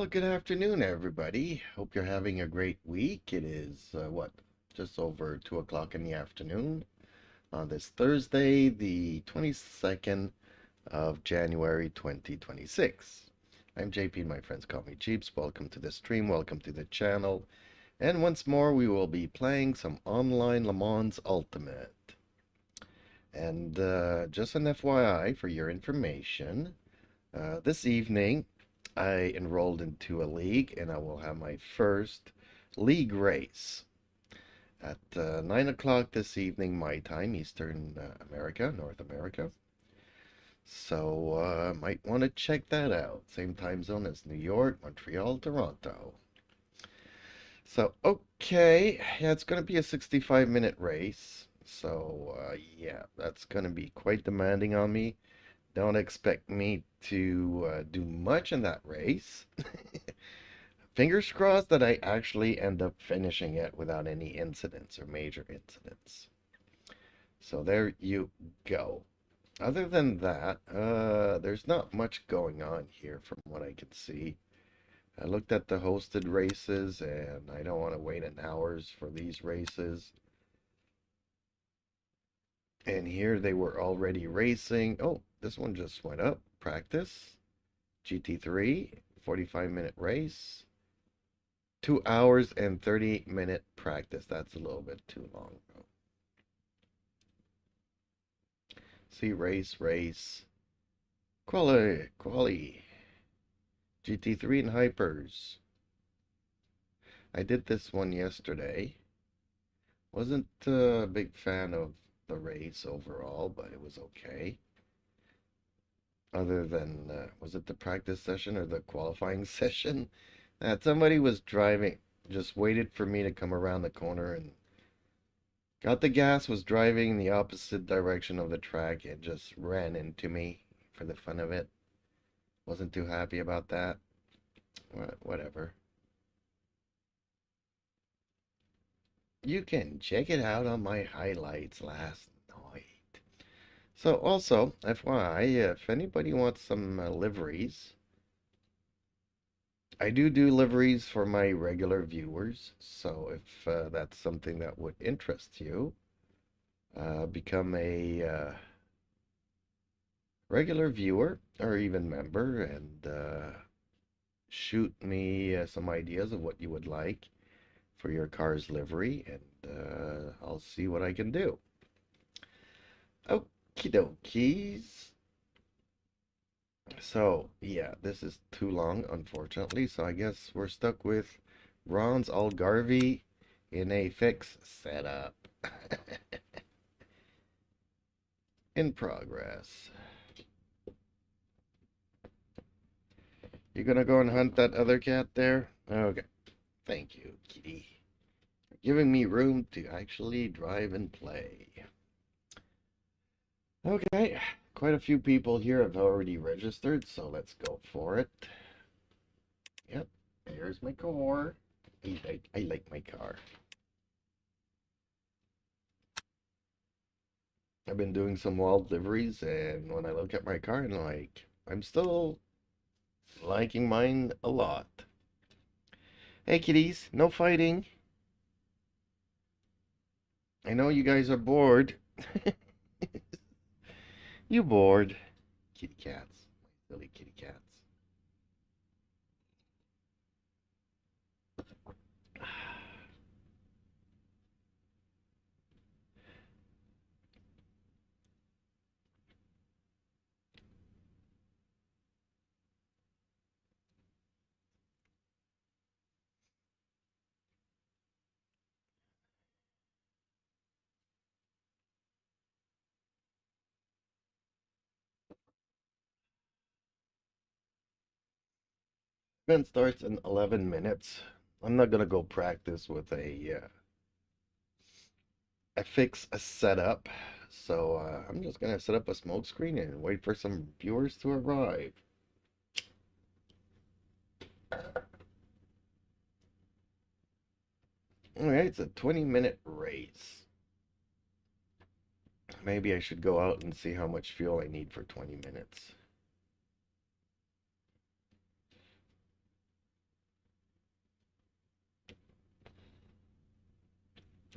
Well, good afternoon, everybody. Hope you're having a great week. It is, just over 2 o'clock in the afternoon on this Thursday, the 22nd of January, 2026. I'm JP, and my friends call me Jeeps. Welcome to the stream. Welcome to the channel. And once more, we will be playing some online Le Mans Ultimate. And just an FYI for your information, this evening, I enrolled into a league and I will have my first league race at 9 o'clock this evening, my time, Eastern America, North America. So might want to check that out. Same time zone as New York, Montreal, Toronto. So, okay, yeah, it's going to be a 65-minute race. So, yeah, that's going to be quite demanding on me. Don't expect me to do much in that race. Fingers crossed that I actually end up finishing it without any incidents or major incidents. So there you go. Other than that, there's not much going on here from what I can see. I looked at the hosted races and I don't want to wait an hours for these races. And here they were already racing. Oh, this one just went up. Practice. GT3, 45-minute race. 2 hours and 30-minute practice. That's a little bit too long. See, race. Quali. GT3 and Hypers. I did this one yesterday. Wasn't a big fan of the race overall, but it was okay. Other than, was it the practice session or the qualifying session? That somebody was driving, just waited for me to come around the corner and got the gas, was driving in the opposite direction of the track and just ran into me for the fun of it. Wasn't too happy about that. Whatever. You can check it out on my highlights last night. So also, FYI, if anybody wants some liveries, I do liveries for my regular viewers. So if that's something that would interest you, become a regular viewer or even member and shoot me some ideas of what you would like for your car's livery, and I'll see what I can do. Okie dokies. So, yeah, this is too long, unfortunately, so I guess we're stuck with Ron's Algarve in a fix setup. In progress. You gonna go and hunt that other cat there? Okay. Thank you, kitty. Giving me room to actually drive and play. Okay, quite a few people here have already registered, so let's go for it. Yep, here's my car. I like my car. I've been doing some wild liveries, and when I look at my car, I'm still liking mine a lot. Hey kitties, no fighting. I know you guys are bored. You bored. Kitty cats. Silly kitty cats. Event starts in 11 minutes. I'm not gonna go practice with a fix a setup. So I'm just gonna set up a smoke screen and wait for some viewers to arrive. Alright, it's a 20-minute race. Maybe I should go out and see how much fuel I need for 20 minutes.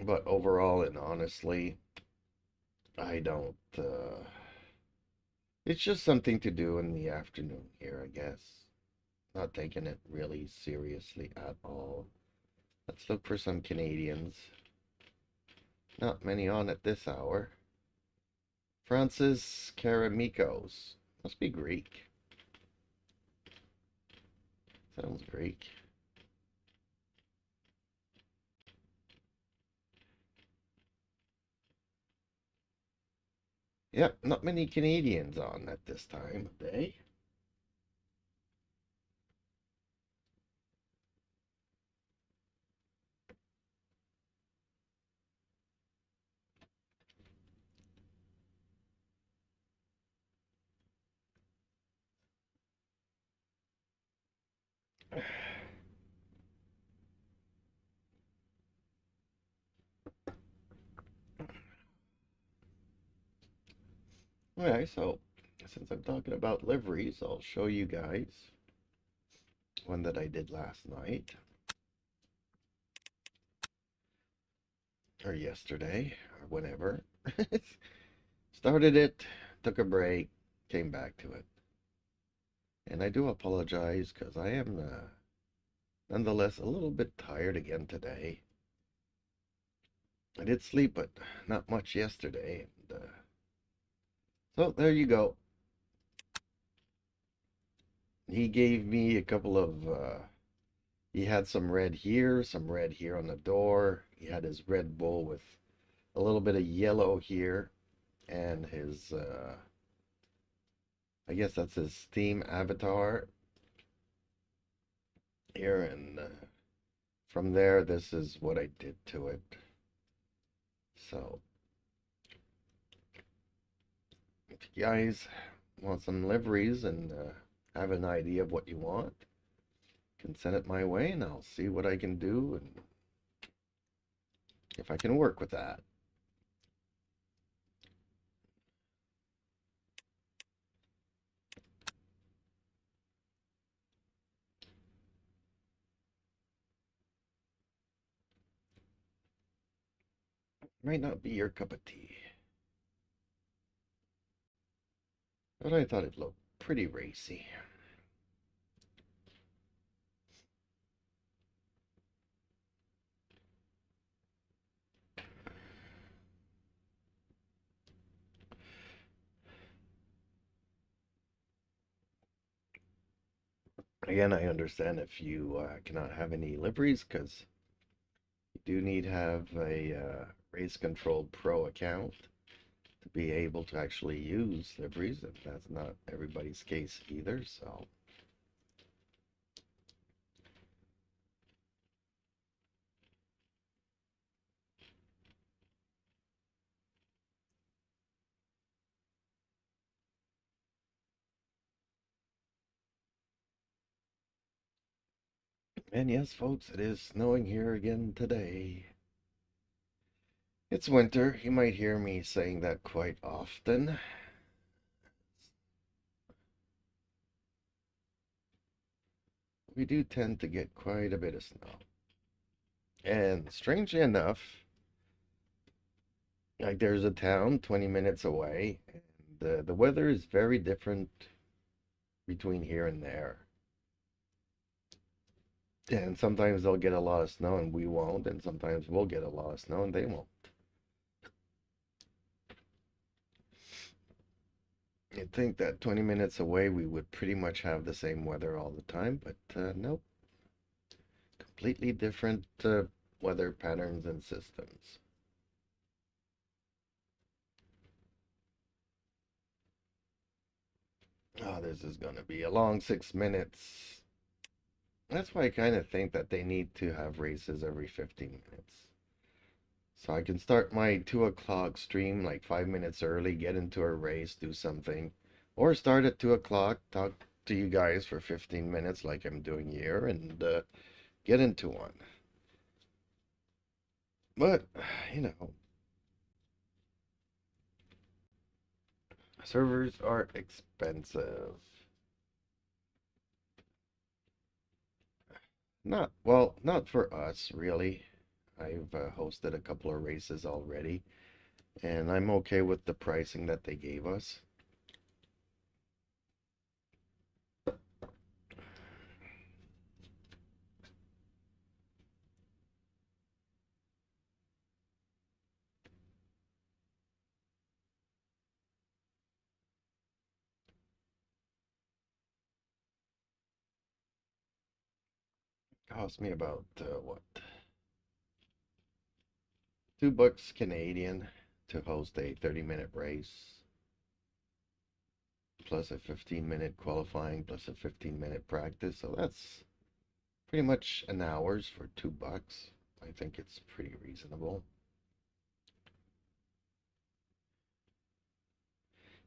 But overall and honestly, I don't. It's just something to do in the afternoon here, I guess. Not taking it really seriously at all. Let's look for some Canadians. Not many on at this hour. Francis Karamikos. Must be Greek. Sounds Greek. Yep, not many Canadians on at this time of day. Alright, so since I'm talking about liveries, I'll show you guys one that I did last night. Or yesterday, or whenever. Started it, took a break, came back to it. And I do apologize because I am nonetheless a little bit tired again today. I did sleep, but not much yesterday. And, so there you go. He gave me a couple of, he had some red here on the door. He had his Red Bull with a little bit of yellow here, and his, I guess that's his Steam avatar here. And from there, this is what I did to it. So, if you guys want some liveries and have an idea of what you want, you can send it my way and I'll see what I can do and if I can work with that. Might not be your cup of tea, but I thought it looked pretty racy. Again, I understand if you cannot have any liveries because you do need to have a Race Control Pro account to be able to actually use liveries, and that's not everybody's case either, so. And yes, folks, it is snowing here again today. It's winter. You might hear me saying that quite often. We do tend to get quite a bit of snow. And strangely enough, like there's a town 20 minutes away, and the weather is very different between here and there. And sometimes they'll get a lot of snow and we won't, and sometimes we'll get a lot of snow and they won't. You'd think that 20 minutes away we would pretty much have the same weather all the time, but nope. Completely different weather patterns and systems. Oh, this is going to be a long 6 minutes. That's why I kind of think that they need to have races every 15 minutes. So I can start my 2 o'clock stream like 5 minutes early, get into a race, do something. Or start at 2 o'clock, talk to you guys for 15 minutes like I'm doing here, and get into one. But, you know, servers are expensive. Not, well, not for us, really. I've hosted a couple of races already, and I'm okay with the pricing that they gave us. Cost me about what, $2 Canadian to host a 30-minute race, plus a 15-minute qualifying, plus a 15-minute practice. So that's pretty much an hour's for $2. I think it's pretty reasonable.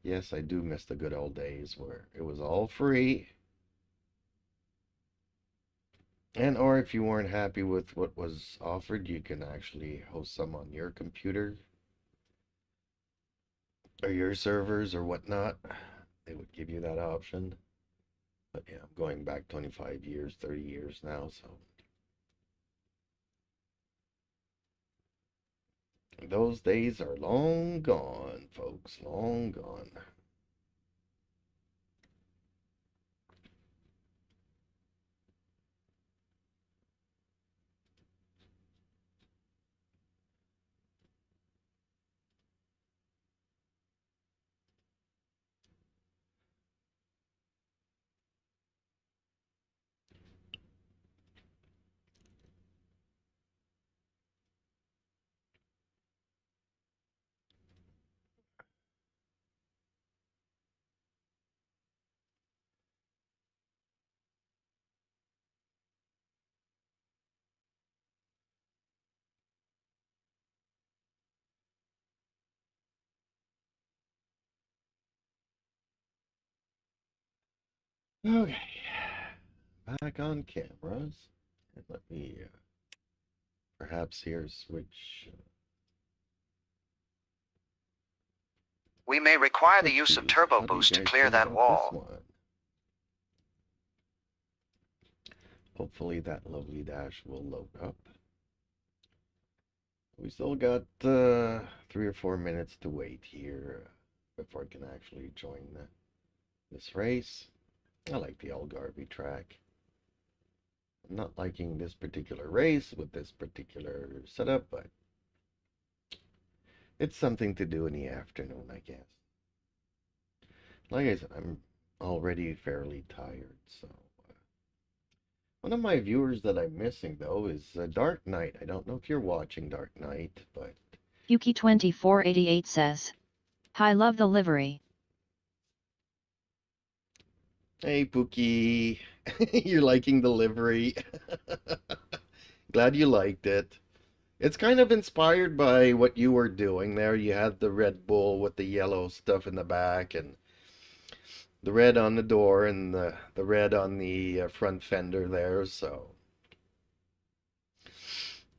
Yes, I do miss the good old days where it was all free. And or if you weren't happy with what was offered, you can actually host some on your computer or your servers or whatnot. They would give you that option. But yeah, I'm going back 25 years, 30 years now, so those days are long gone, folks, long gone. Okay, back on cameras. And let me perhaps here switch. We may require the Let's use see, of turbo how do you boost to guys clear feel that about wall. this one? Hopefully that lovely dash will load up. We still got 3 or 4 minutes to wait here before I can actually join this race. I like the Algarve track. I'm not liking this particular race with this particular setup, but it's something to do in the afternoon, I guess. Like I said, I'm already fairly tired, so. One of my viewers that I'm missing, though, is Dark Knight. I don't know if you're watching Dark Knight, but... Yuki2488 says, "Hi, love the livery." Hey, Pookie. You're liking the livery. Glad you liked it. It's kind of inspired by what you were doing there. You had the Red Bull with the yellow stuff in the back and the red on the door and the red on the front fender there. So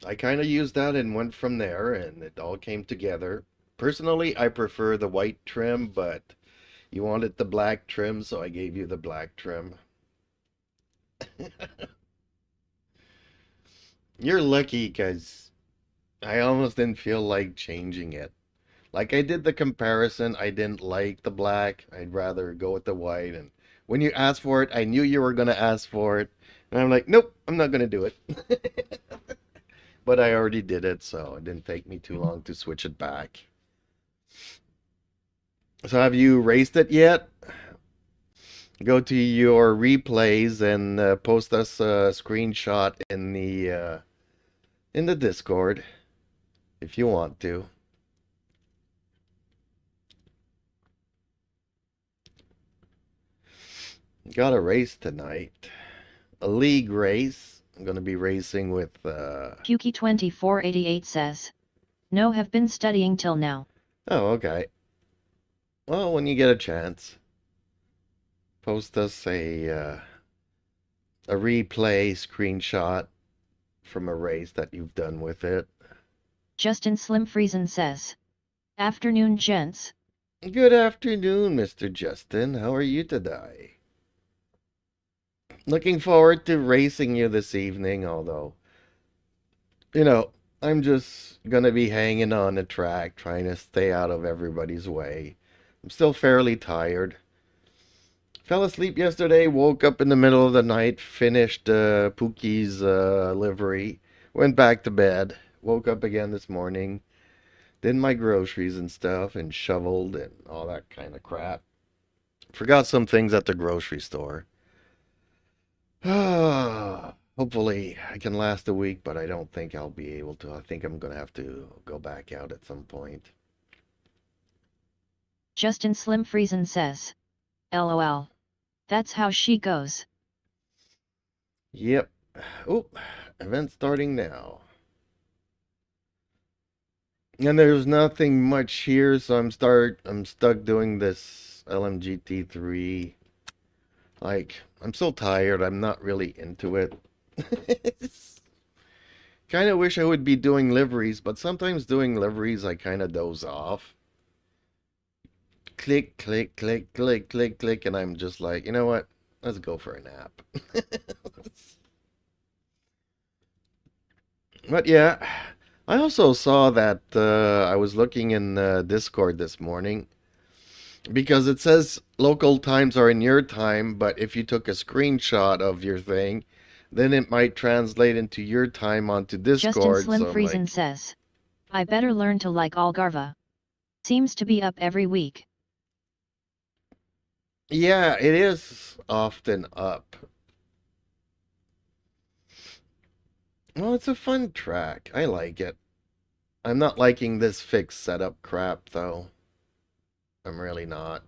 I kind of used that and went from there, and it all came together. Personally, I prefer the white trim, but you wanted the black trim, so I gave you the black trim. You're lucky because I almost didn't feel like changing it. Like I did the comparison, I didn't like the black. I'd rather go with the white. And when you asked for it, I knew you were going to ask for it. And I'm like, nope, I'm not going to do it. But I already did it, so it didn't take me too long to switch it back. So have you raced it yet? Go to your replays and post us a screenshot in the Discord if you want to. Got a race tonight. A league race. I'm going to be racing with... Yuki2488 says, "No, have been studying till now." Oh, okay. Well, when you get a chance, post us a replay screenshot from a race that you've done with it. Justin Slim Friesen says, "Afternoon, gents." Good afternoon, Mr. Justin. How are you today? Looking forward to racing you this evening, although, you know, I'm just gonna be hanging on the track, trying to stay out of everybody's way. I'm still fairly tired. Fell asleep yesterday, woke up in the middle of the night, finished Pookie's livery, went back to bed, woke up again this morning, did my groceries and stuff, and shoveled and all that kind of crap. Forgot some things at the grocery store. Hopefully I can last a week, but I don't think I'll be able to. I think I'm gonna have to go back out at some point. Justin Slim Friesen says, LOL. That's how she goes. Yep. Oh, event starting now. And there's nothing much here, so I'm stuck doing this LMGT3. Like, I'm so tired, I'm not really into it. Kind of wish I would be doing liveries, but sometimes doing liveries I kind of doze off. Click, click, click, click, click, click, and I'm just like, you know what? Let's go for a nap. But yeah, I also saw that I was looking in Discord this morning because it says local times are in your time, but if you took a screenshot of your thing, then it might translate into your time onto Discord. Justin Slim so Friesen like, says, I better learn to like Algarve. Seems to be up every week. yeah, it is often up. Well, it's a fun track. I like it. I'm not liking this fixed setup crap, though. I'm really not.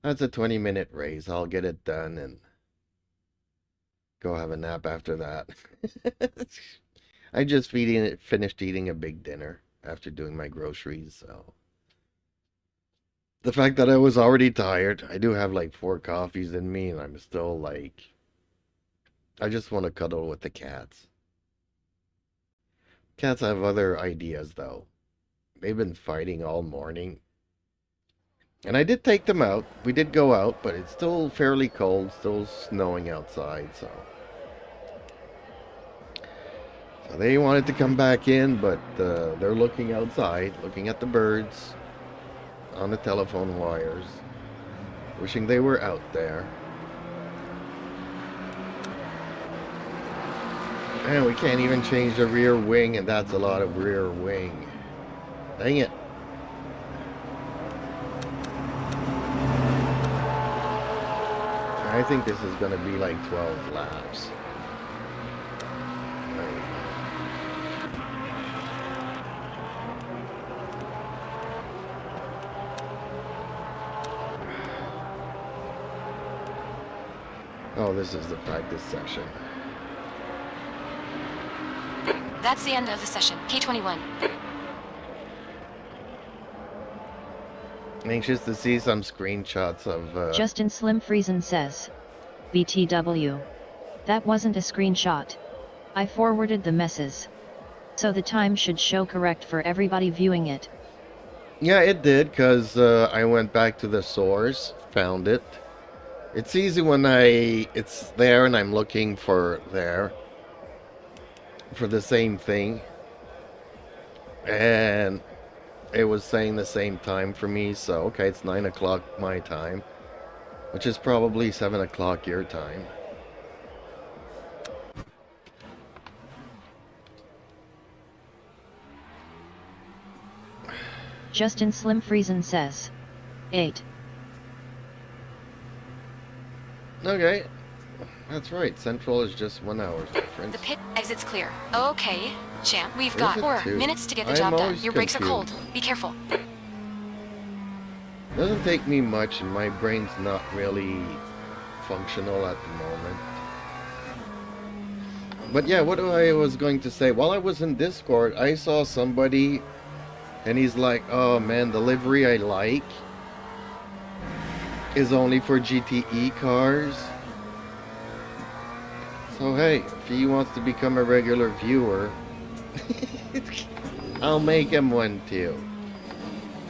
That's a 20-minute race. I'll get it done and go have a nap after that. I just finished eating a big dinner after doing my groceries, so. The fact that I was already tired, I do have like 4 coffees in me, and I'm still like, I just want to cuddle with the cats. Cats have other ideas, though. They've been fighting all morning. And I did take them out. We did go out, but it's still fairly cold, still snowing outside, so. So they wanted to come back in, but they're looking outside, looking at the birds on the telephone wires, wishing they were out there. And we can't even change the rear wing, and that's a lot of rear wing. Dang it. I think this is going to be like 12 laps. Oh, this is the practice session. That's the end of the session. K21. Anxious to see some screenshots of Justin Slim Friesen says, BTW. That wasn't a screenshot. I forwarded the messes. So the time should show correct for everybody viewing it. Yeah, it did, because I went back to the source, found it. It's easy when it's there and I'm looking for there for the same thing. And it was saying the same time for me, so okay, it's 9 o'clock my time, which is probably 7 o'clock your time. Justin Slim Friesen says, 8. Okay, that's right, Central is just 1 hour's difference. The pit exit's clear. Okay, champ, we've Is got it 4 two? minutes to get the I'm job done. always Your brakes are cold. confused. Be careful. Doesn't take me much, and my brain's not really functional at the moment. But yeah, what I was going to say, while I was in Discord, I saw somebody, and he's like, oh man, the livery I like is only for GTE cars. So hey, if he wants to become a regular viewer, I'll make him one too.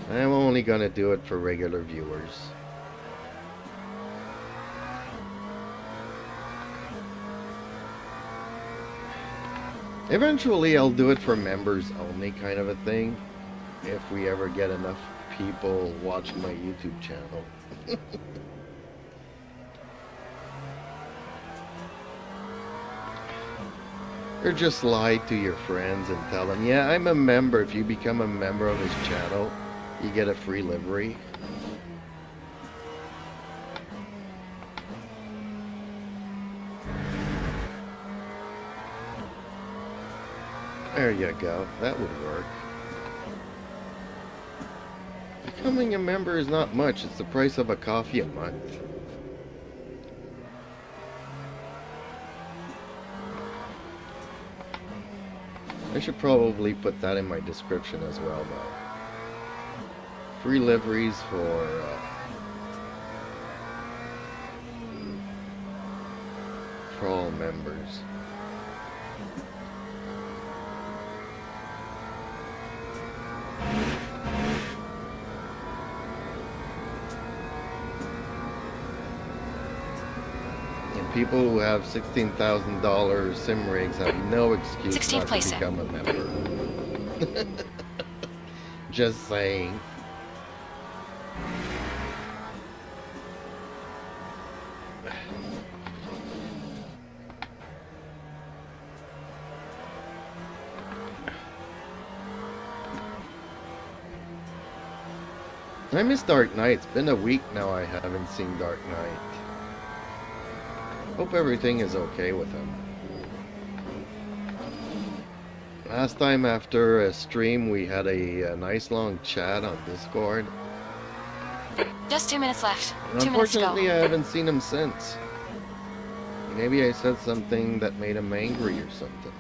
I'm only gonna do it for regular viewers. Eventually, I'll do it for members only kind of a thing. If we ever get enough people watching my YouTube channel. Or just lie to your friends and tell them, yeah, I'm a member. If you become a member of his channel, you get a free livery. There you go. That would work. Becoming a member is not much. It's the price of a coffee a month. I should probably put that in my description as well, though. Free liveries for all members. People who have $16,000 sim rigs have no excuse 16th not to place. become a member. Just saying. I miss Dark Knight. It's been a week now I haven't seen Dark Knight. Hope everything is okay with him. Last time after a stream we had a nice long chat on Discord. Just 2 minutes left. And 2 minutes to go. unfortunately I haven't seen him since. Maybe I said something that made him angry or something.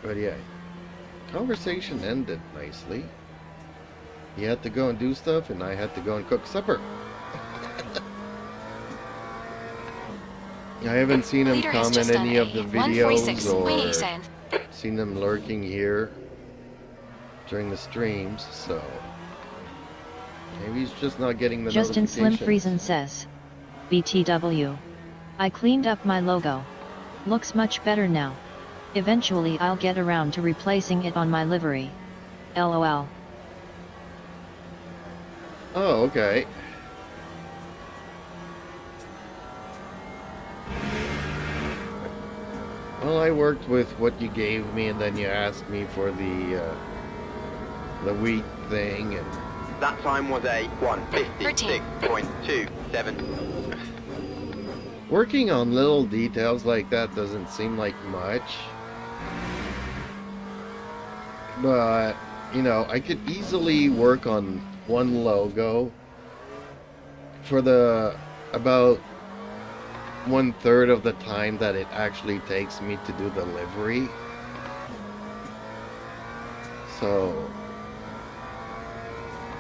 But yeah, conversation ended nicely. He had to go and do stuff, and I had to go and cook supper. I haven't seen him Leader has comment just done any of the a 146. videos Wait, or Sand. seen him lurking here during the streams, so maybe he's just not getting the Justin Slim notifications. Friesen says, BTW. I cleaned up my logo. Looks much better now. Eventually I'll get around to replacing it on my livery. LOL. Oh, okay. Well, I worked with what you gave me, and then you asked me for the wheat thing, and That time was a 156.27. working on little details like that doesn't seem like much. But, you know, I could easily work on one logo for the about 1/3 of the time that it actually takes me to do the livery. So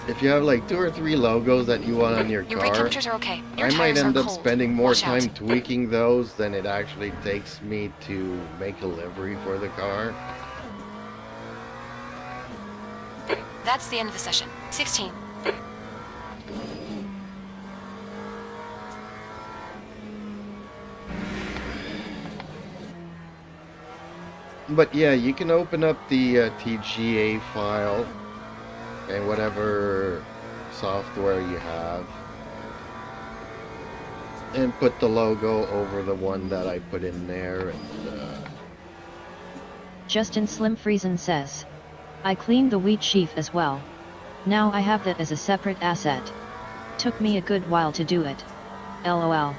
if you have like 2 or 3 logos that you want on your Your brake car, temperatures are okay. Your I might tires end are up cold. spending more Watch out. time tweaking those than it actually takes me to make a livery for the car. That's the end of the session. 16. But yeah, you can open up the TGA file and whatever software you have and put the logo over the one that I put in there, and Justin Slim Friesen says, I cleaned the wheat sheaf as well. Now I have that as a separate asset. Took me a good while to do it. LOL.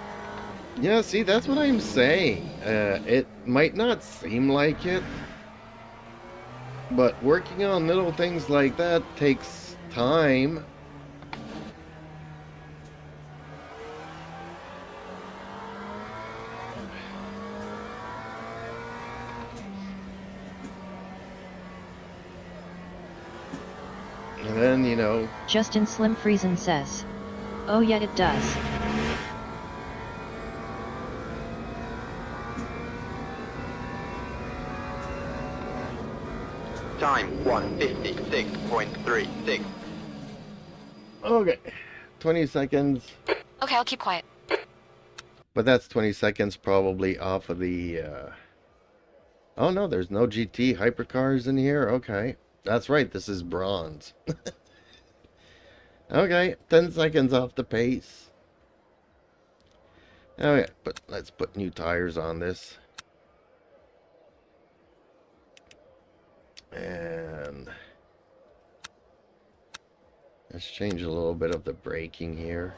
yeah, see, that's what I'm saying. It might not seem like it, but working on little things like that takes time. And then, you know, Justin Slim Friesen says, oh yeah it does. Time 156.36. Okay, 20 seconds. Okay, I'll keep quiet. But that's 20 seconds probably off of the... Oh no, there's no GT hypercars in here. Okay, that's right, this is bronze. Okay, 10 seconds off the pace. Oh yeah, but let's put new tires on this. And let's change a little bit of the braking here.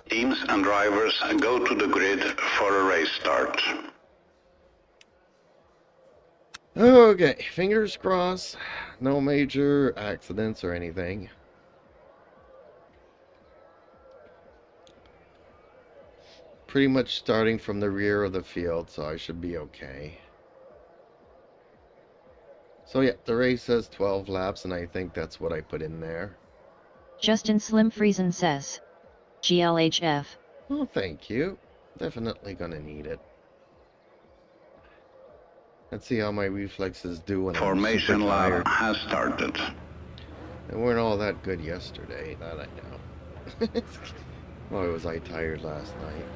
Teams and drivers go to the grid for a race start. Okay, fingers crossed. No major accidents or anything. Pretty much starting from the rear of the field, so I should be okay. So yeah, the race says 12 laps, and I think that's what I put in there. Justin Slim Friesen says. GLHF. Oh, thank you. Definitely gonna need it. Let's see how my reflexes do when Formation I'm super lap tired. has started. They weren't all that good yesterday, that I know. Boy, was I tired last night.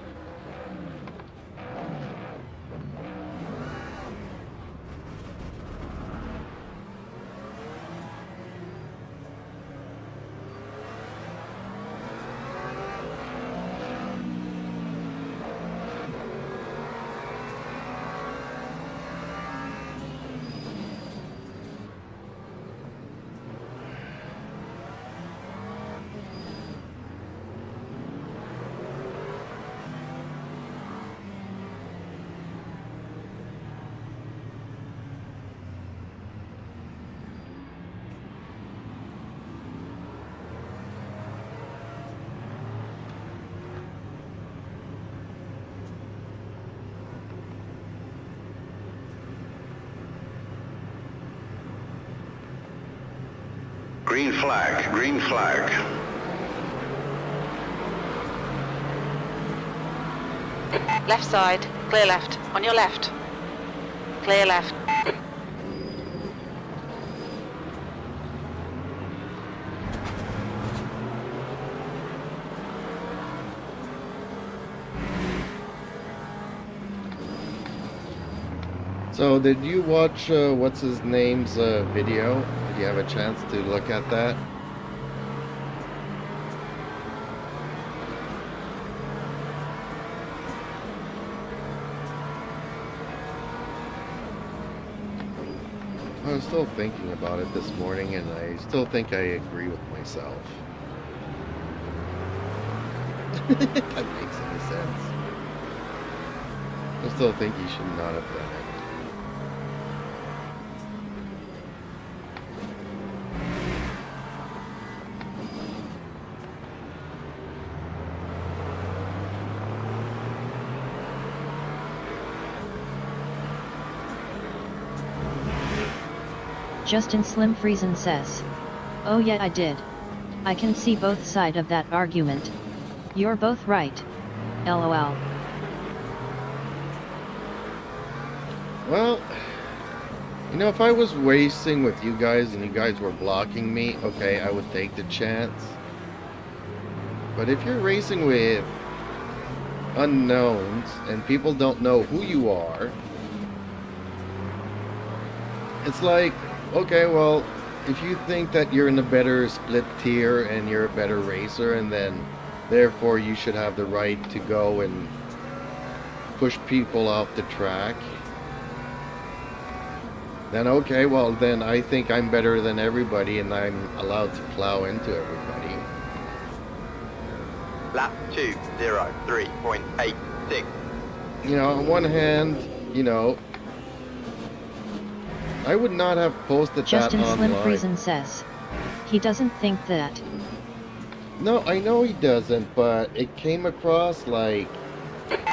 Green flag, green flag. Left side, clear left. On your left. Clear left. So, did you watch what's his name's video? Did you have a chance to look at that? I was still thinking about it this morning, and I still think I agree with myself. If that makes any sense. I still think he should not have done it. Justin Slim Friesen says. Oh yeah, I did. I can see both sides of that argument. You're both right. LOL. Well, you know, if I was racing with you guys and you guys were blocking me, okay, I would take the chance. But if you're racing with unknowns and people don't know who you are, it's like, okay, well, if you think that you're in a better split tier and you're a better racer, and then therefore you should have the right to go and push people off the track, then okay, well then I think I'm better than everybody and I'm allowed to plow into everybody. Lap 2:03.86. You know, on one hand, you know, I would not have posted Justin that Slim online. Friesen says. He doesn't think that. No, I know he doesn't, but it came across like,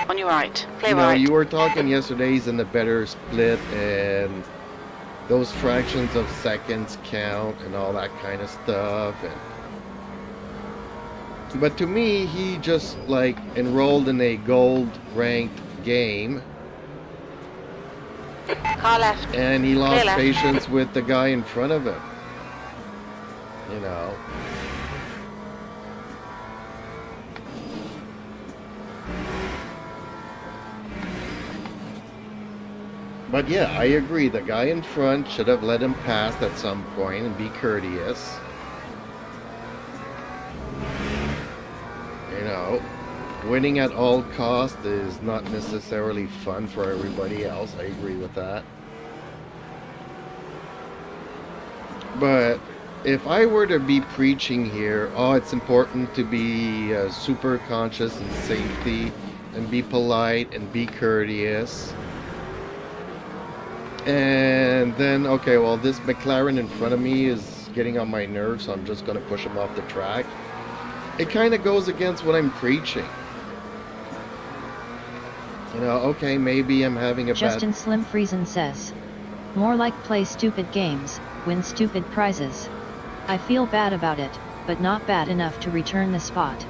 On your right. Clear you know, right. you were talking yesterday he's in a better split and those fractions of seconds count and all that kind of stuff. But to me, he just like enrolled in a gold ranked game. Car left. And he lost left. patience with the guy in front of him. You know. But yeah, I agree. The guy in front should have let him pass at some point and be courteous. You know, winning at all costs is not necessarily fun for everybody else. I agree with that. But if I were to be preaching here, oh, it's important to be super conscious in safety and be polite and be courteous. And then, okay, well, this McLaren in front of me is getting on my nerves, so I'm just going to push him off the track. It kind of goes against what I'm preaching. You know, okay, maybe I'm having a Justin Slim Friesen says, more like play stupid games, win stupid prizes. I feel bad about it, but not bad enough to return the spot.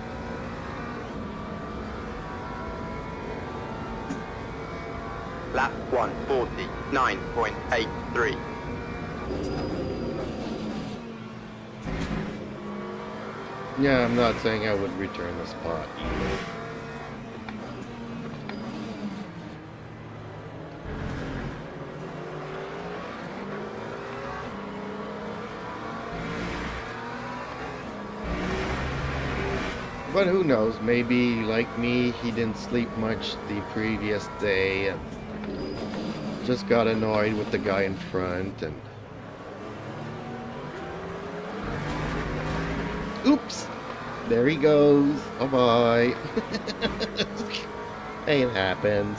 Lap 1:49.83. Yeah, I'm not saying I would return the spot either. But who knows, maybe like me, he didn't sleep much the previous day and just got annoyed with the guy in front and oops, there he goes, bye-bye. Hey, it happens.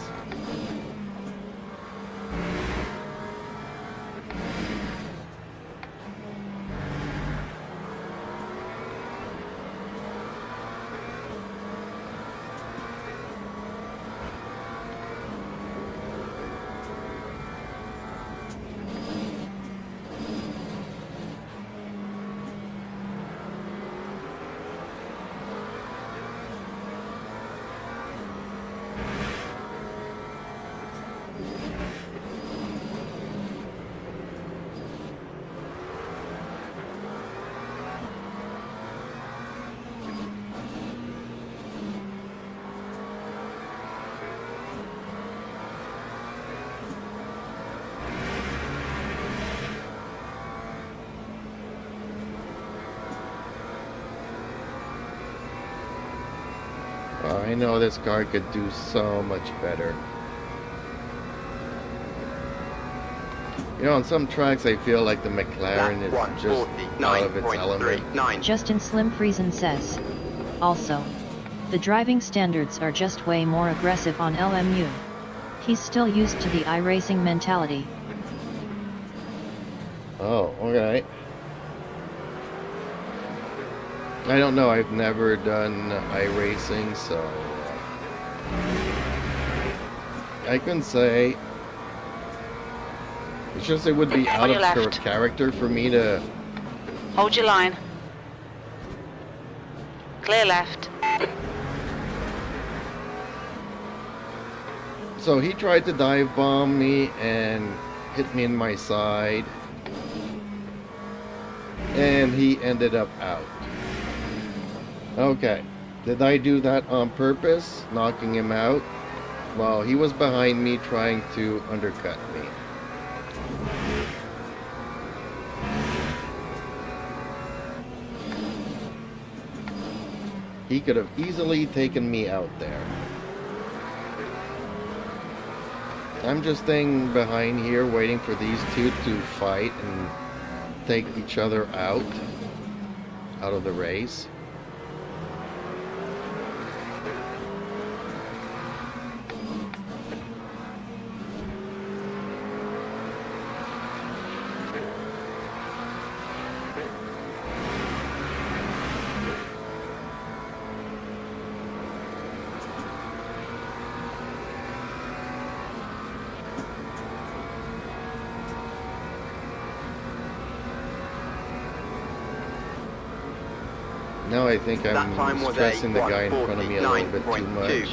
I know this car could do so much better. You know, on some tracks I feel like the McLaren is just out of its element. Justin Slim Friesen says, also, the driving standards are just way more aggressive on LMU. He's still used to the iRacing mentality. Oh, okay. I don't know, I've never done iRacing, so I couldn't say. It's just it would be out of character for me to... Hold your line. Clear left. So he tried to dive bomb me and hit me in my side. And he ended up out. Okay, did I do that on purpose, knocking him out? Well, he was behind me trying to undercut me. He could have easily taken me out there. I'm just staying behind here waiting for these two to fight and take each other out of the race. Now I think I'm stressing the guy in front of me a little bit too much.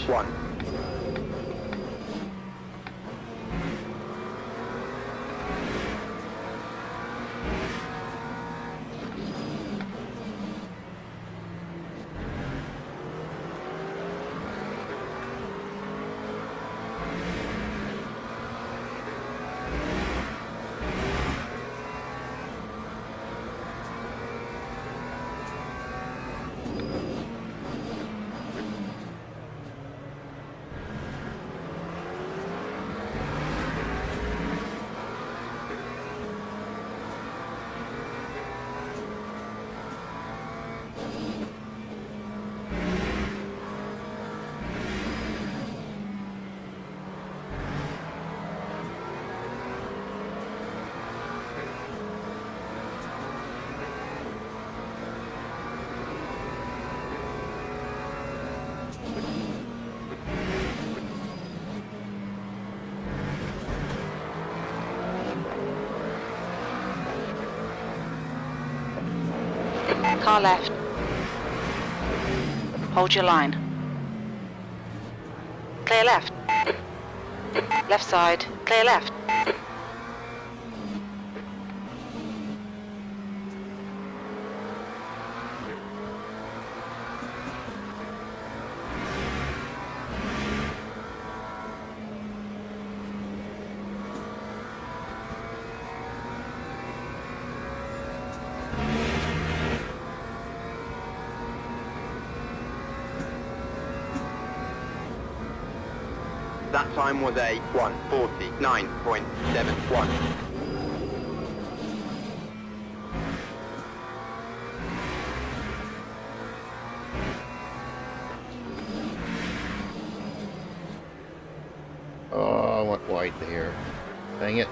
Car left. Hold your line. Clear left. Left side, clear left. That time was a 1:49.71. Oh, I went wide there. Dang it.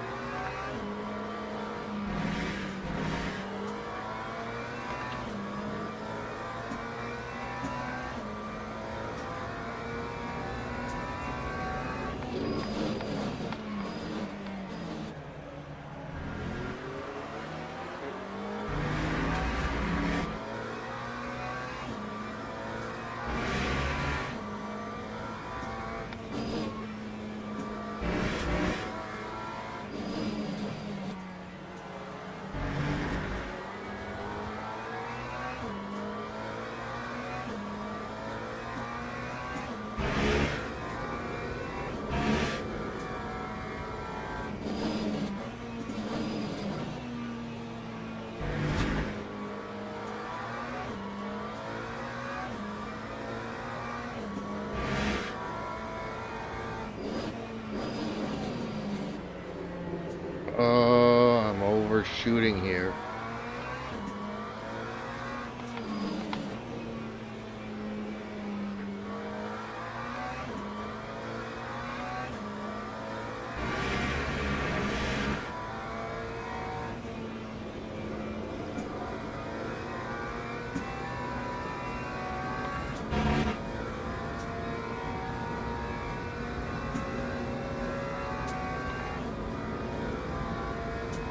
Oh, I'm overshooting here.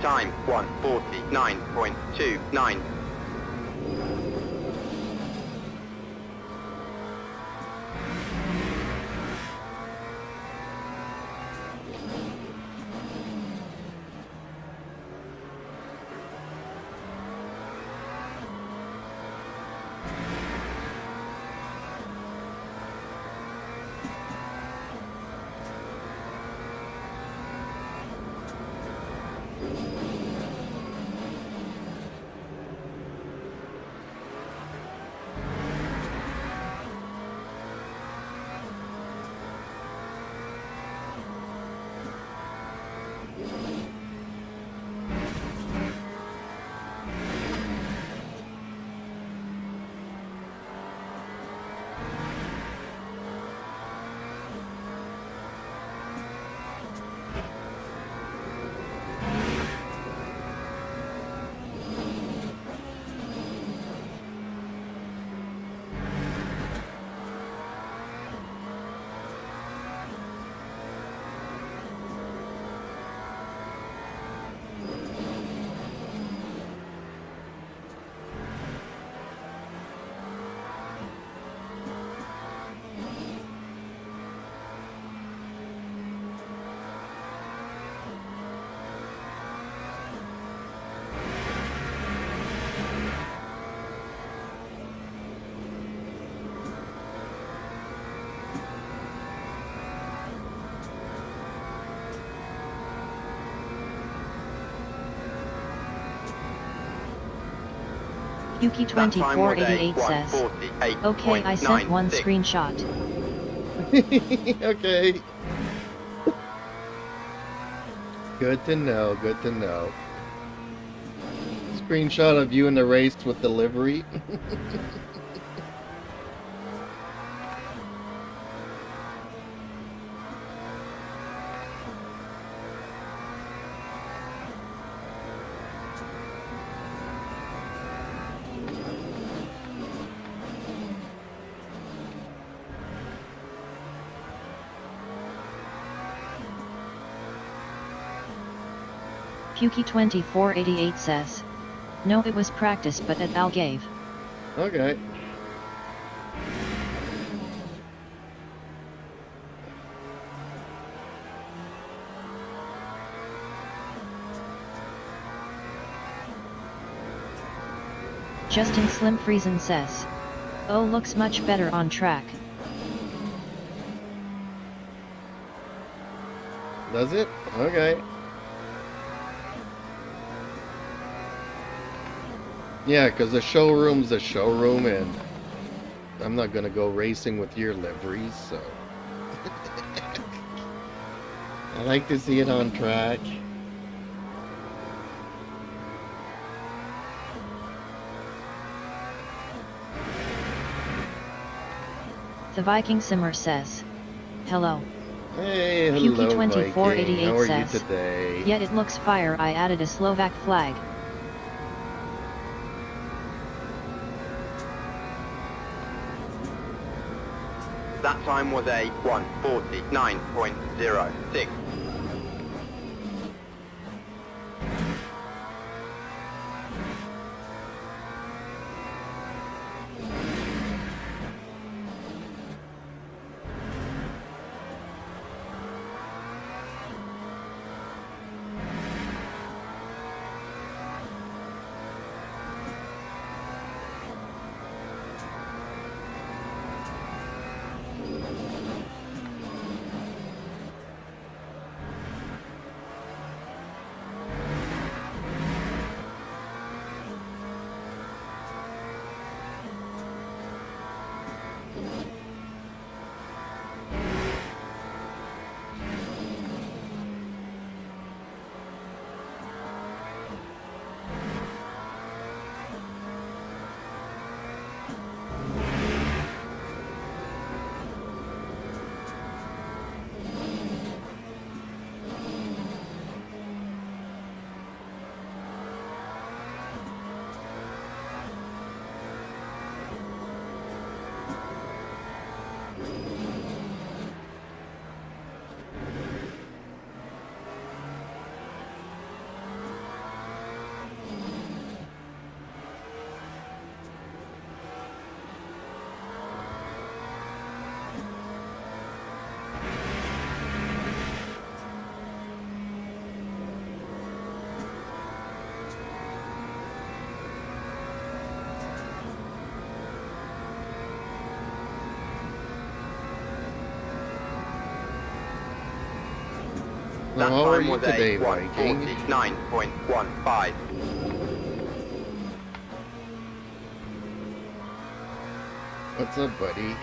Time 1:49.29. Yuki2488 says, okay, I sent one 1:48.96. screenshot. Okay. Good to know, good to know. Screenshot of you in the race with the livery. Yuki2488 says, no, it was practice, but at Algave. Okay. Justin Slim Friesen says. Oh, looks much better on track. Does it? Okay. Yeah, because the showroom's a showroom, and I'm not gonna go racing with your liveries, so. I like to see it on track. The Viking Simmer says. Hello. Hey, hello, Viking. How are you says. today? Yet it looks fire. I added a Slovak flag. That time was a 1:49.06. Now, how are you today, Viking? 1:49.15. What's up, buddy?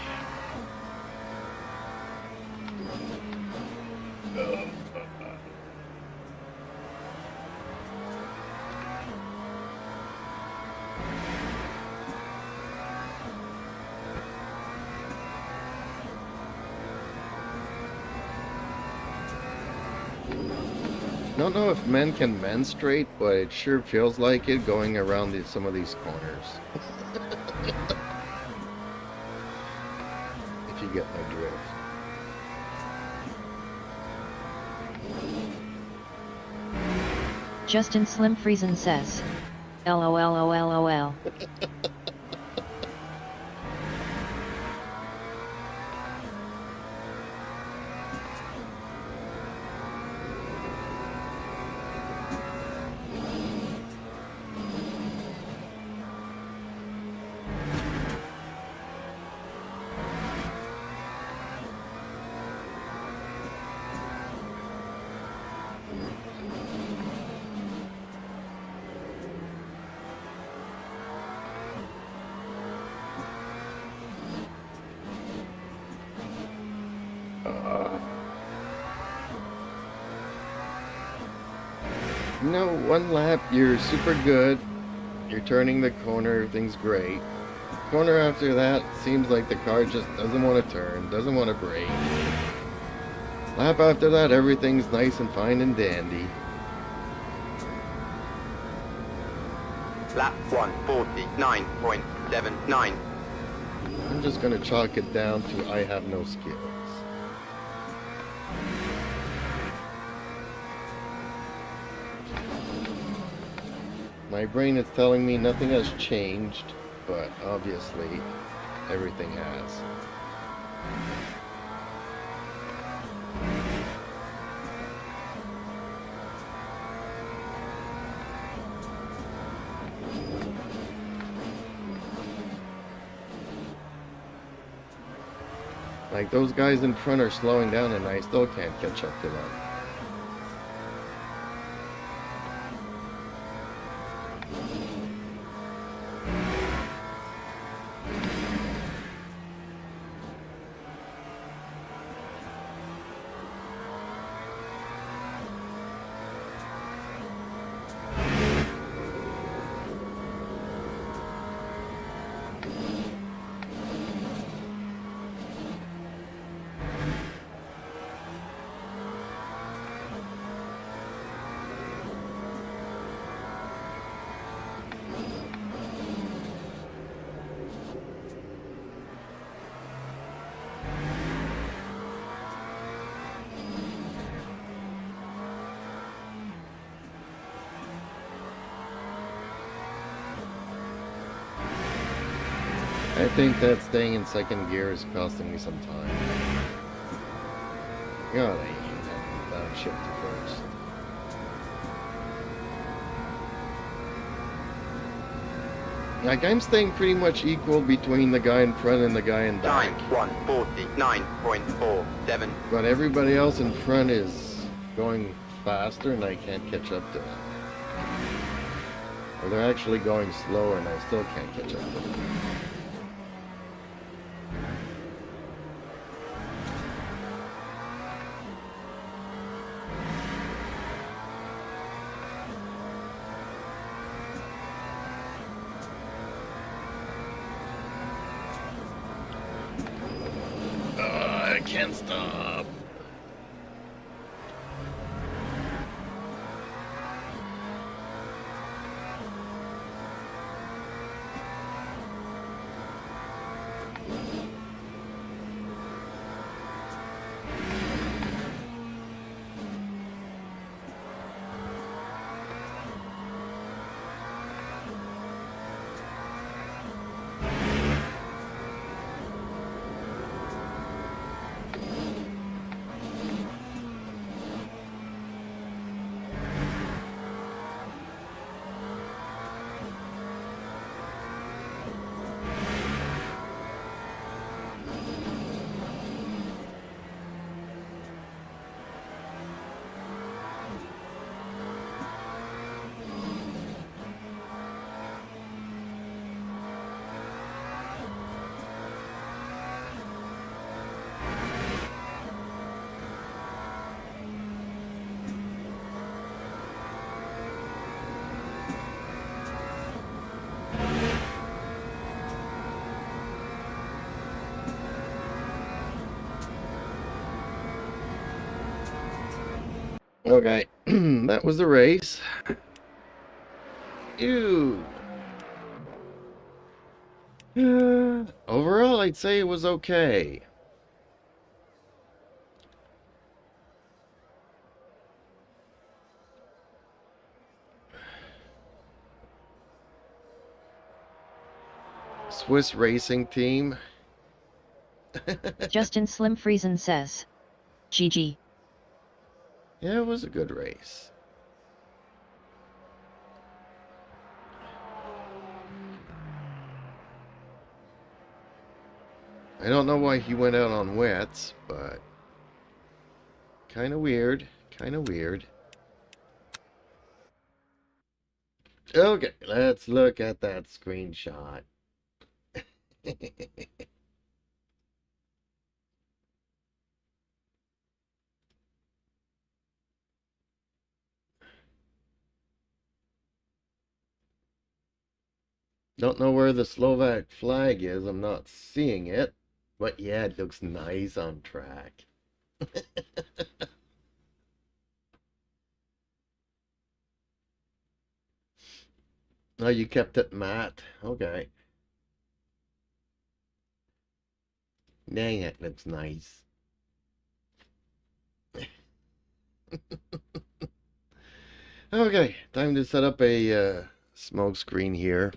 I don't know if men can menstruate, but it sure feels like it going around some of these corners. If you get my drift. Justin Slim Friesen says. LOLOLOL. You know, one lap, you're super good. You're turning the corner, everything's great. Corner after that, seems like the car just doesn't want to turn, doesn't want to brake. Lap after that, everything's nice and fine and dandy. Lap 1:49.79. I'm just gonna chalk it down to I have no skills. My brain is telling me nothing has changed. but obviously everything has. Like, those guys in front are slowing down and I still can't catch up to them. I think that staying in second gear is costing me some time. God, I hate that downshift to first. Like, I'm staying pretty much equal between the guy in front and the guy in back. Time 1:49.47. But everybody else in front is going faster and I can't catch up to them. Or they're actually going slower and I still can't catch up to them. I can't stop. Okay, that was the race. Ew. Overall, I'd say it was okay. Swiss racing team. Justin Slim Friesen says, GG. Yeah, it was a good race. I don't know why he went out on wets, but kind of weird. Kind of weird. Okay, let's look at that screenshot. Don't know where the Slovak flag is. I'm not seeing it. But yeah, it looks nice on track. Oh, you kept it matte. Okay. Dang, it looks nice. Okay, time to set up a smoke screen here.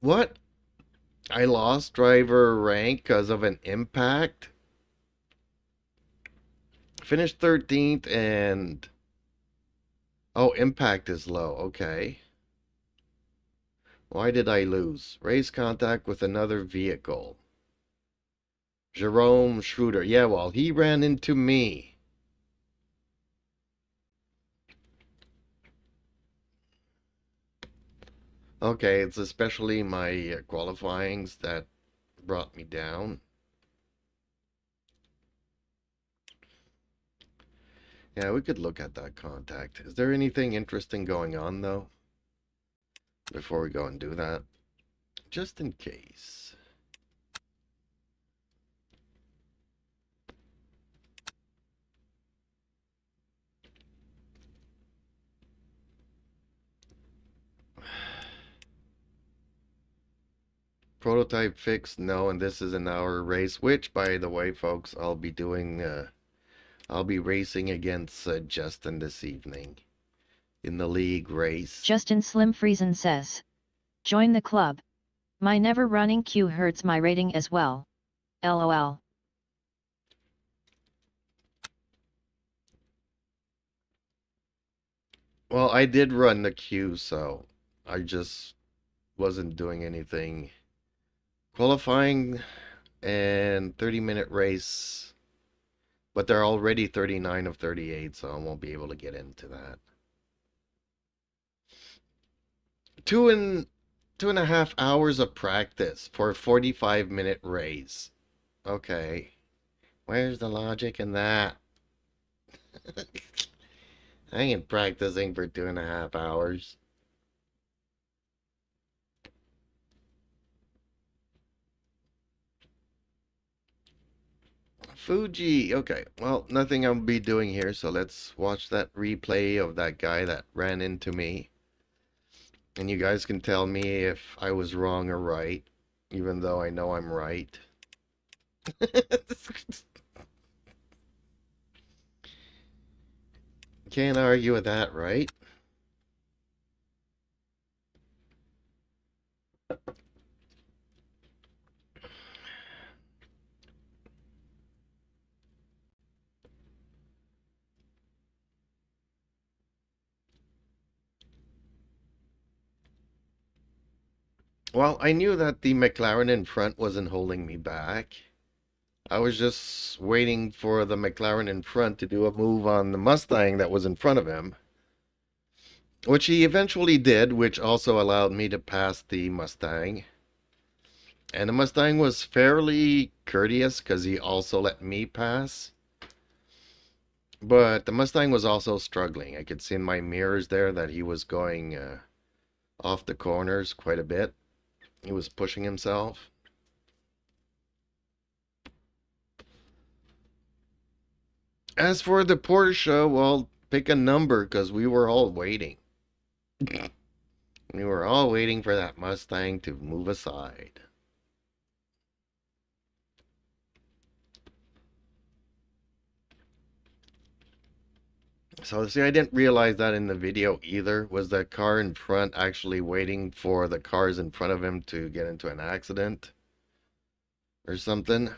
What? I lost driver rank because of an impact? Finished 13th and... Oh, impact is low. Okay. Why did I lose? Race contact with another vehicle. Jerome Schroeder. Yeah, well, he ran into me. Okay, it's especially my qualifyings that brought me down. Yeah, we could look at that contact. Is there anything interesting going on, though? Before we go and do that. Just in case. Prototype fix, no, and this is an hour race, which, by the way, folks, I'll be doing, I'll be racing against Justin this evening in the league race. Justin Slim Friesen says, join the club. My never running queue hurts my rating as well. LOL. Well, I did run the queue, so I just wasn't doing anything. Qualifying and 30-minute race, but they're already 39 of 38, so I won't be able to get into that. 2.5 hours of practice for a 45-minute race. Okay, where's the logic in that? I ain't practicing for 2.5 hours. Fuji. Okay, well, nothing I'll be doing here, so let's watch that replay of that guy that ran into me. And you guys can tell me if I was wrong or right, even though I know I'm right. Can't argue with that, right? Well, I knew that the McLaren in front wasn't holding me back. I was just waiting for the McLaren in front to do a move on the Mustang that was in front of him, which he eventually did, which also allowed me to pass the Mustang. And the Mustang was fairly courteous because he also let me pass. But the Mustang was also struggling. I could see in my mirrors there that he was going off the corners quite a bit. He was pushing himself. As for the Porsche, well, pick a number because we were all waiting. We were all waiting for that Mustang to move aside. So, see, I didn't realize that in the video either. Was that car in front actually waiting for the cars in front of him to get into an accident or something?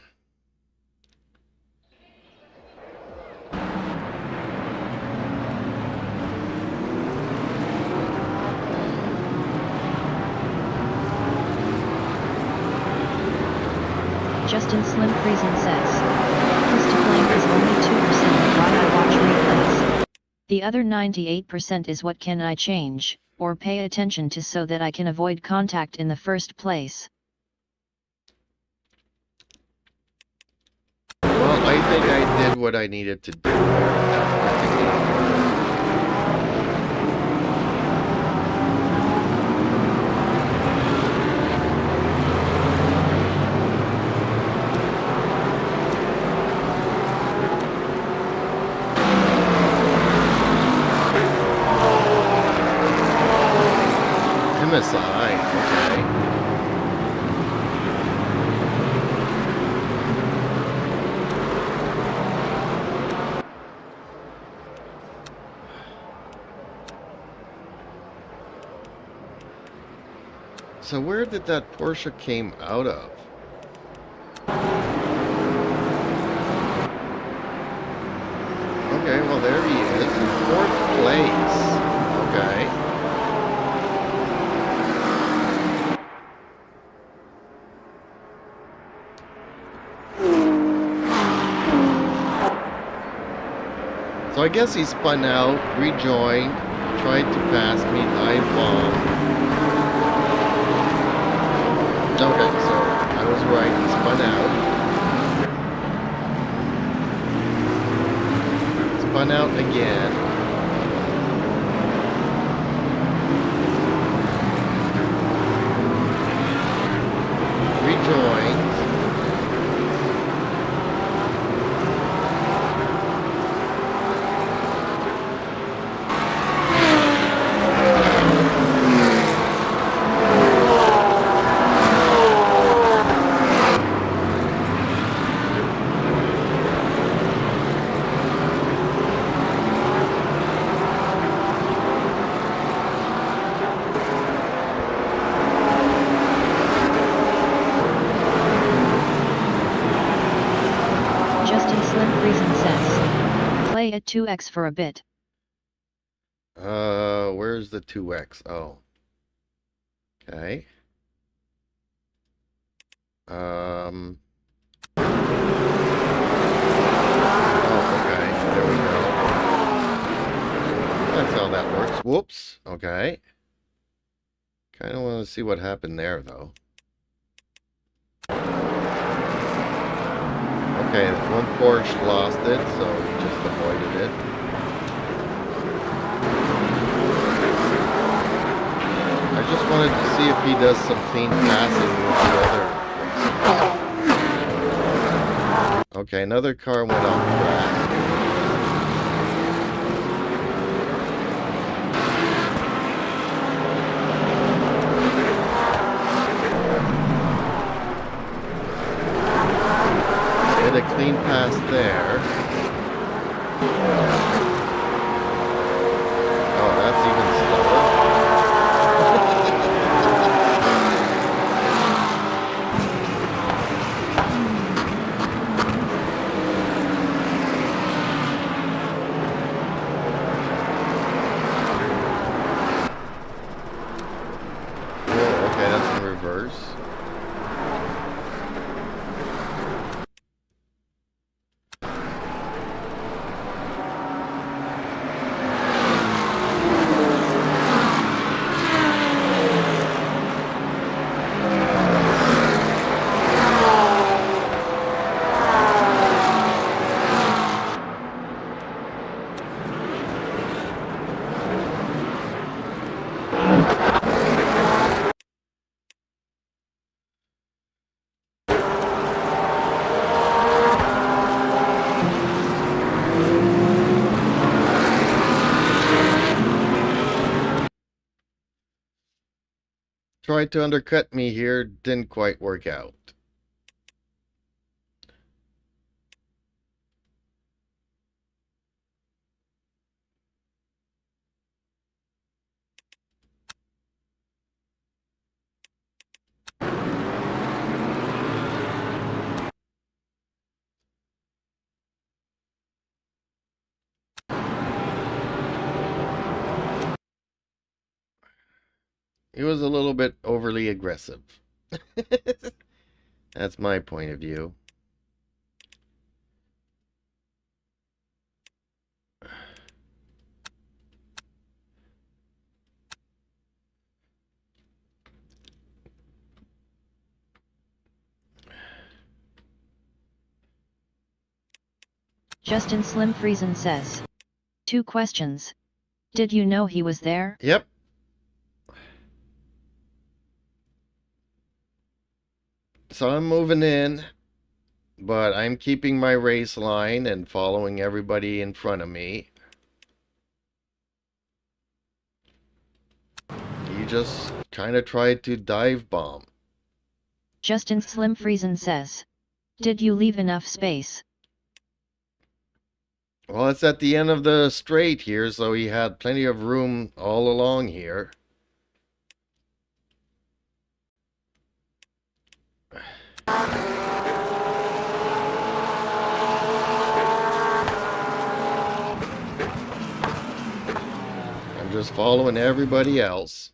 Justin Slim Friesen says, who's to blame is only 2% of why I watch replays. The other 98% is what can I change, or pay attention to so that I can avoid contact in the first place. Well, I think I did what I needed to do there. MSI, okay. So where did that Porsche came out of? Okay, well there he is, in 4th place. Okay. So I guess he spun out, rejoined, tried to pass me, dive bomb. Okay, so I was right, he spun out. Spun out again. Rejoined. Justin Slim Friesen says. Play at 2x for a bit. Where's the 2x? Oh. Okay. Oh, okay. There we go. That's how that works. Whoops. Okay. Kind of want to see what happened there, though. Okay, one Porsche lost it, so he just avoided it. I just wanted to see if he does some clean passing with the other. Okay, another car went off track. Did a clean pass there. Oh, that's even slower. Oh, okay, that's in reverse. Tried to undercut me here, didn't quite work out. He was a little bit overly aggressive. That's my point of view. Justin Slim Friesen says. 2 questions. Did you know he was there? Yep. So I'm moving in, but I'm keeping my race line and following everybody in front of me. He just kind of tried to dive bomb. Justin Slim Friesen says. Did you leave enough space? Well, it's at the end of the straight here, so he had plenty of room all along here. just following everybody else.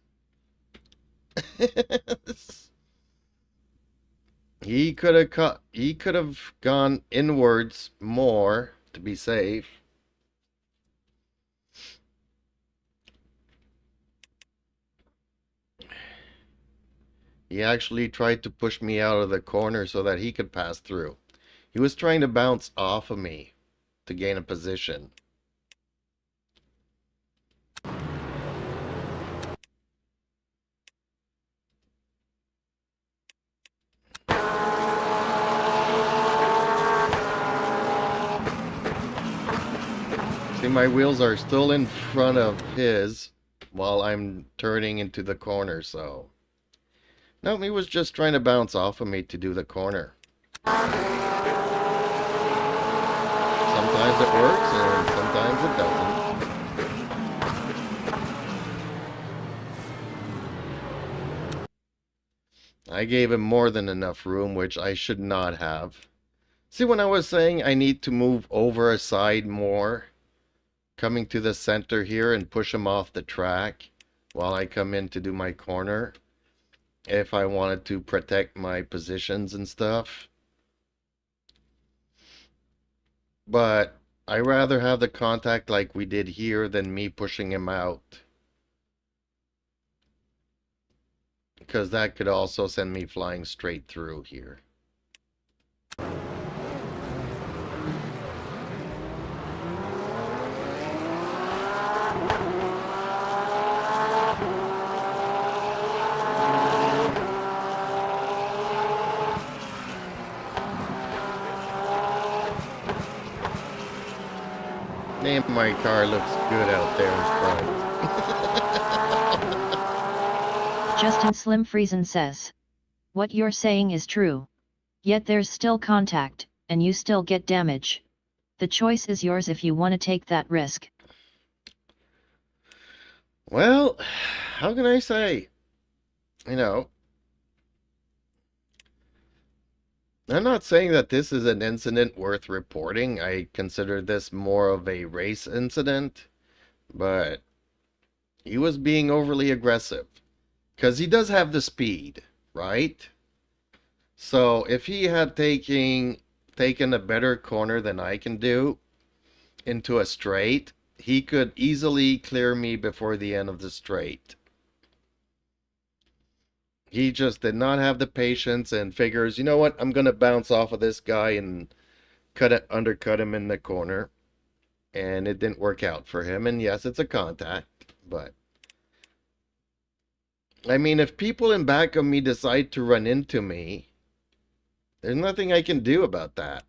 He could have gone inwards more to be safe. He actually tried to push me out of the corner so that he could pass through. He was trying to bounce off of me to gain a position. See, my wheels are still in front of his while I'm turning into the corner, so... No, he was just trying to bounce off of me to do the corner. Sometimes it works and sometimes it doesn't. I gave him more than enough room, which I should not have. See, when I was saying I need to move over a side more, coming to the center here and push him off the track while I come in to do my corner, if I wanted to protect my positions and stuff. But I rather have the contact like we did here than me pushing him out, because that could also send me flying straight through here. Name my car looks good out there in front. Justin Slim Friesen says, what you're saying is true. Yet there's still contact, and you still get damage. The choice is yours if you want to take that risk. Well, how can I say? You know, I'm not saying that this is an incident worth reporting. I consider this more of a race incident, but he was being overly aggressive because he does have the speed, right? So if he had taken a better corner than I can do into a straight, he could easily clear me before the end of the straight. He just did not have the patience and figures, you know what, I'm going to bounce off of this guy and undercut him in the corner. And it didn't work out for him. And yes, it's a contact, but... I mean, if people in back of me decide to run into me, there's nothing I can do about that.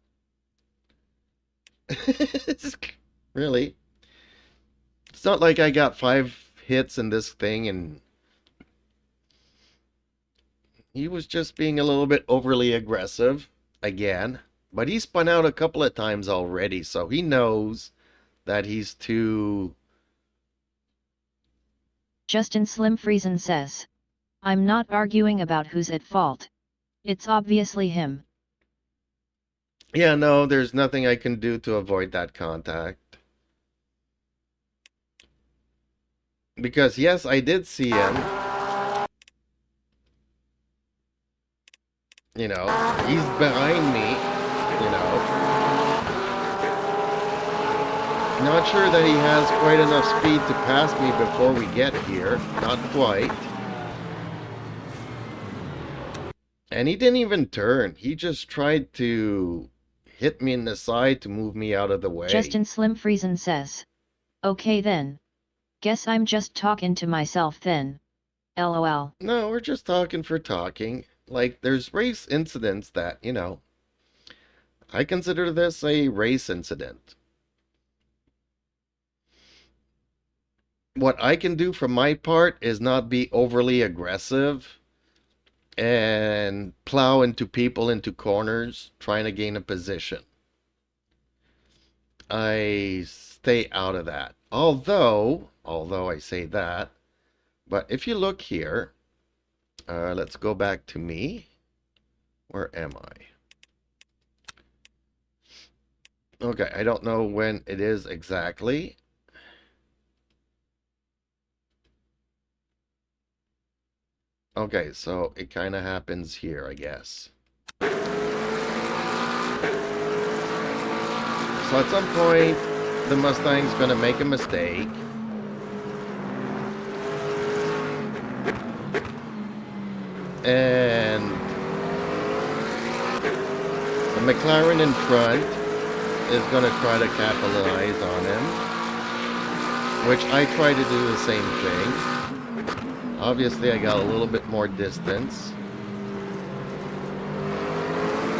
Really. It's not like I got 5 hits in this thing and... He was just being a little bit overly aggressive, again. But he spun out a couple of times already, so he knows that he's too... Justin Slim Friesen says, I'm not arguing about who's at fault. It's obviously him. Yeah, no, there's nothing I can do to avoid that contact. Because, yes, I did see him. You know, he's behind me, you know. Not sure that he has quite enough speed to pass me before we get here. Not quite. And he didn't even turn. He just tried to hit me in the side to move me out of the way. Justin Slim Friesen says, okay then. Guess I'm just talking to myself then. LOL. No, we're just talking for talking. Like, there's race incidents that, you know, I consider this a race incident. What I can do from my part is not be overly aggressive and plow into people into corners trying to gain a position. I stay out of that. Although I say that, but if you look here, let's go back to me. Where am I? Okay, I don't know when it is exactly. Okay, so it kind of happens here, I guess. So at some point, the Mustang's going to make a mistake. And the McLaren in front is going to try to capitalize on him, which I try to do the same thing. Obviously, I got a little bit more distance.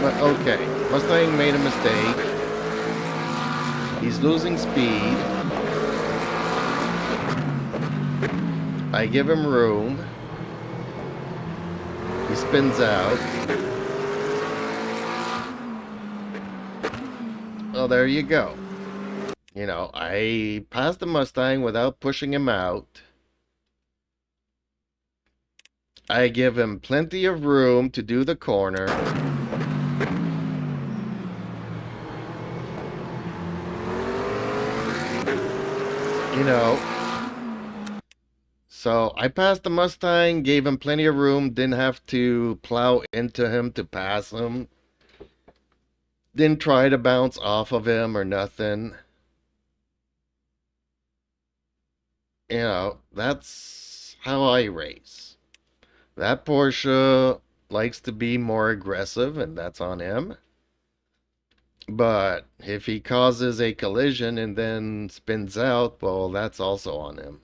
But okay, Mustang made a mistake. He's losing speed. I give him room. He spins out. Well, there you go. You know, I passed the Mustang without pushing him out. I give him plenty of room to do the corner. You know, so I passed the Mustang, gave him plenty of room, didn't have to plow into him to pass him. Didn't try to bounce off of him or nothing. You know, that's how I race. That Porsche likes to be more aggressive, and that's on him. But if he causes a collision and then spins out, well, that's also on him.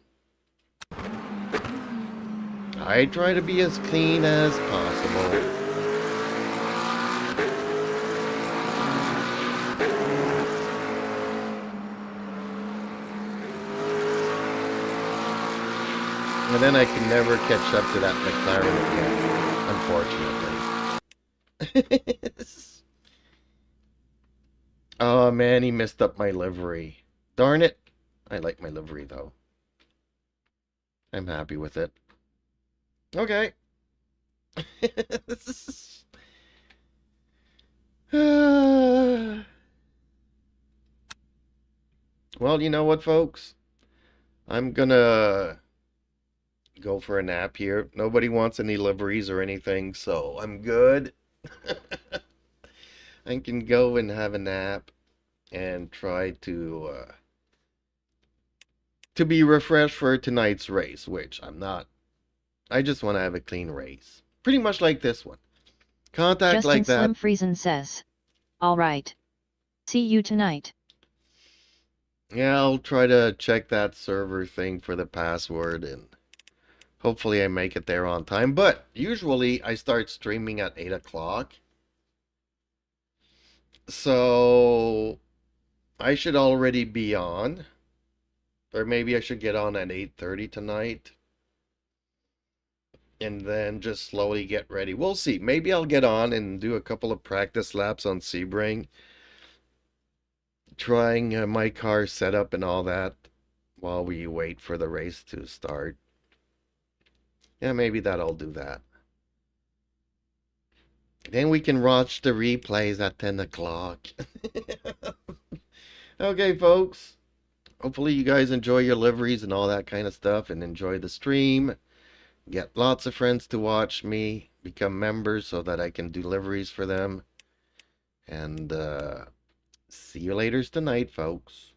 I try to be as clean as possible. And then I can never catch up to that McLaren again, unfortunately. Oh man, he messed up my livery. Darn it. I like my livery though. I'm happy with it. Okay. Well, you know what, folks? I'm gonna go for a nap here. Nobody wants any liveries or anything, so I'm good. I can go and have a nap and try to be refreshed for tonight's race, which I'm not. I just want to have a clean race. Pretty much like this one. Contact Justin like that. Slim Friesen says, all right. See you tonight. Yeah, I'll try to check that server thing for the password and hopefully I make it there on time. But usually I start streaming at 8 o'clock. So I should already be on. Or maybe I should get on at 8:30 tonight. And then just slowly get ready. We'll see. Maybe I'll get on and do a couple of practice laps on Sebring. Trying my car setup and all that while we wait for the race to start. Yeah, maybe that'll do that. Then we can watch the replays at 10 o'clock. Okay, folks. Hopefully you guys enjoy your liveries and all that kind of stuff and enjoy the stream. Get lots of friends to watch me. Become members so that I can do liveries for them. And see you later tonight, folks.